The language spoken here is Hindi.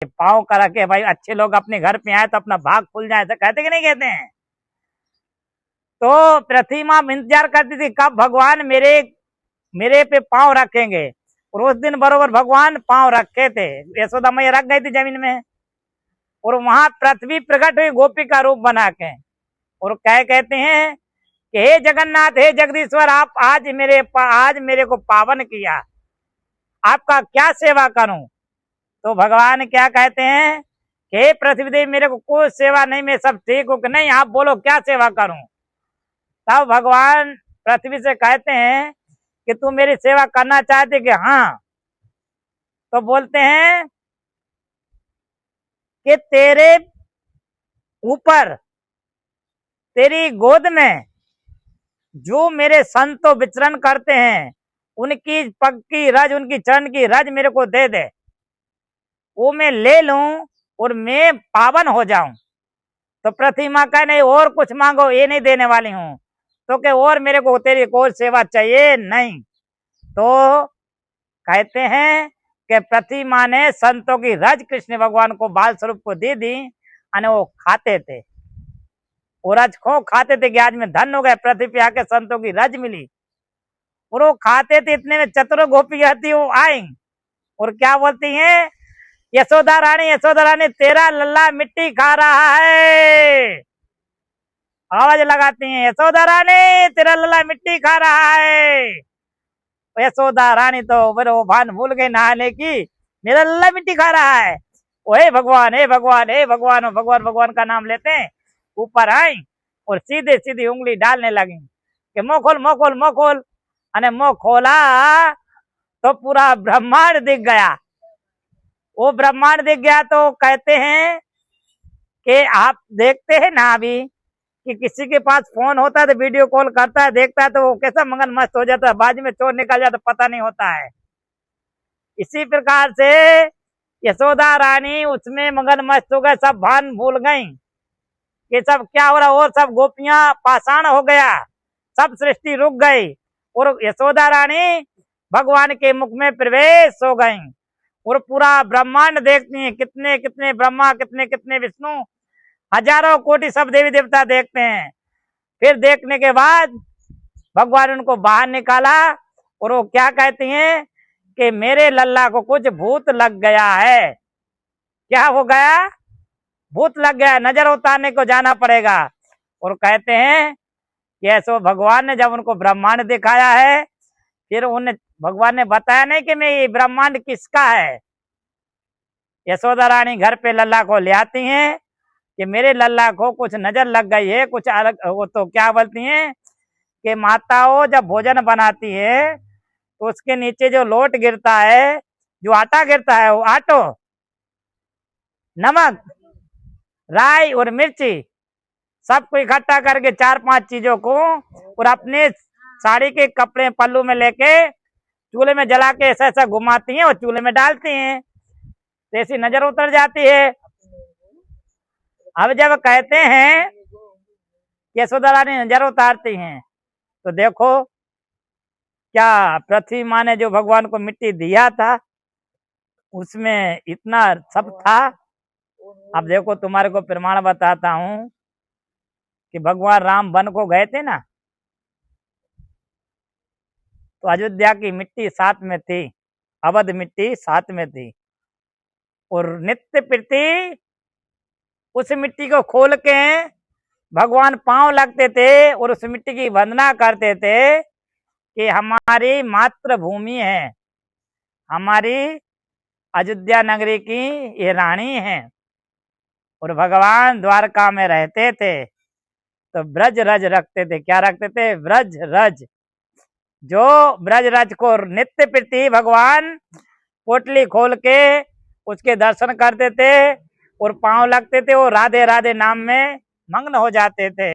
पाँव करा के भाई अच्छे लोग अपने घर पे आए तो अपना भाग खुल जाए, ऐसा कहते कि नहीं कहते हैं। तो प्रतिमा इंतजार करती थी कब भगवान मेरे मेरे पे पाँव रखेंगे, और उस दिन बरोबर भगवान पाँव रखे थे, यशोदा मैया रख गई थी जमीन में, और वहां पृथ्वी प्रकट हुई गोपी का रूप बना के, और कहते हैं कि हे जगन्नाथ, हे जगदीश्वर, आप आज मेरे को पावन किया, आपका क्या सेवा करूं। तो भगवान क्या कहते हैं कि हे पृथ्वी देवी, मेरे को कोई सेवा नहीं, मैं सब ठीक हूं कि नहीं, आप बोलो क्या सेवा करूं। तब भगवान पृथ्वी से कहते हैं कि तू मेरी सेवा करना चाहते कि हाँ। तो बोलते हैं कि तेरे ऊपर, तेरी गोद में जो मेरे संतो विचरण करते हैं, उनकी पग की रज, उनकी चरण की रज मेरे को दे दे, वो मैं ले लूं और मैं पावन हो जाऊं। तो प्रतिमा का नहीं, और कुछ मांगो, ये नहीं देने वाली हूं। तो के और मेरे को तेरी कोई सेवा चाहिए नहीं। तो कहते हैं कि प्रतिमा ने संतों की रज कृष्ण भगवान को बाल स्वरूप को दे दी, और वो खाते थे, वो रज को खाते थे कि आज में धन हो गए, पृथ्वी पे आके संतों की रज मिली। और वो खाते थे, इतने में चतुर गोपी आती, वो आई और क्या बोलती हैं, यशोदा रानी तेरा लल्ला मिट्टी खा रहा है। आवाज लगाती हैं, यशोदा रानी तेरा लल्ला मिट्टी खा रहा है। यशोदा रानी तो वो भान भूल गई नहाने की, मेरा लल्ला मिट्टी खा रहा है। ओ हे भगवान, हे भगवान, हे भगवान, भगवान भगवान का नाम लेते हैं। ऊपर आई और सीधे सीधी उंगली डालने लगी कि मुंह खोल, मुंह खोल, मुंह खोल। अने मुंह खोला तो पूरा ब्रह्मांड दिख गया। वो ब्रह्मांड दिख गया तो कहते हैं कि आप देखते हैं ना अभी कि किसी के पास फोन होता है तो वीडियो कॉल करता है, देखता है तो वो कैसा मगन मस्त हो जाता है, बाजू में चोर निकल जाता पता नहीं होता है। इसी प्रकार से यशोदा रानी उसमें मगन मस्त हो गए, सब भान भूल गई कि सब क्या हो रहा, और सब गोपियां पाषाण हो गया, सब सृष्टि रुक गई, और यशोदा रानी भगवान के मुख में प्रवेश हो गई, और पूरा ब्रह्मांड देखती हैं, कितने कितने ब्रह्मा, कितने कितने विष्णु, हजारों कोटि सब देवी देवता देखते हैं। फिर देखने के बाद भगवान उनको बाहर निकाला, और वो क्या कहती हैं कि मेरे लल्ला को कुछ भूत लग गया है। क्या हो गया, भूत लग गया, नजर उतारने को जाना पड़ेगा। और कहते हैं कि ऐसे भगवान ने जब उनको ब्रह्मांड दिखाया है, फिर उन्हें भगवान ने बताया नहीं कि मैं ये ब्रह्मांड किसका है। यशोदा रानी घर पे लल्ला को ले आती हैं कि मेरे लल्ला को कुछ नजर लग गई है, कुछ अलग। वो तो क्या बोलती हैं कि माताओं जब भोजन बनाती है तो उसके नीचे जो लोट गिरता है, जो आटा गिरता है, वो आटो, नमक, राई और मिर्ची सबको इकट्ठा करके 4-5 चीजों को, और अपने साड़ी के कपड़े पल्लू में लेके चूल्हे में जला के ऐसा ऐसा घुमाती हैं और चूल्हे में डालती हैं, तो ऐसी नजर उतर जाती है। अब जब कहते हैं यशोदा रानी नजर उतारती हैं तो देखो क्या पृथ्वी माँ ने जो भगवान को मिट्टी दिया था उसमें इतना सब था। अब देखो तुम्हारे को प्रमाण बताता हूं कि भगवान राम वन को गए थे ना, तो अयोध्या की मिट्टी साथ में थी, अवध मिट्टी साथ में थी, और नित्य प्रति उस मिट्टी को खोल के भगवान पांव लगते थे और उस मिट्टी की वंदना करते थे कि हमारी मातृभूमि है, हमारी अयोध्या नगरी की ये रानी है। और भगवान द्वारका में रहते थे तो ब्रज रज रखते थे। क्या रखते थे, ब्रज रज। जो ब्रज रज को नित्य प्रति भगवान पोटली खोल के उसके दर्शन करते थे और पांव लगते थे, वो राधे राधे नाम में मग्न हो जाते थे।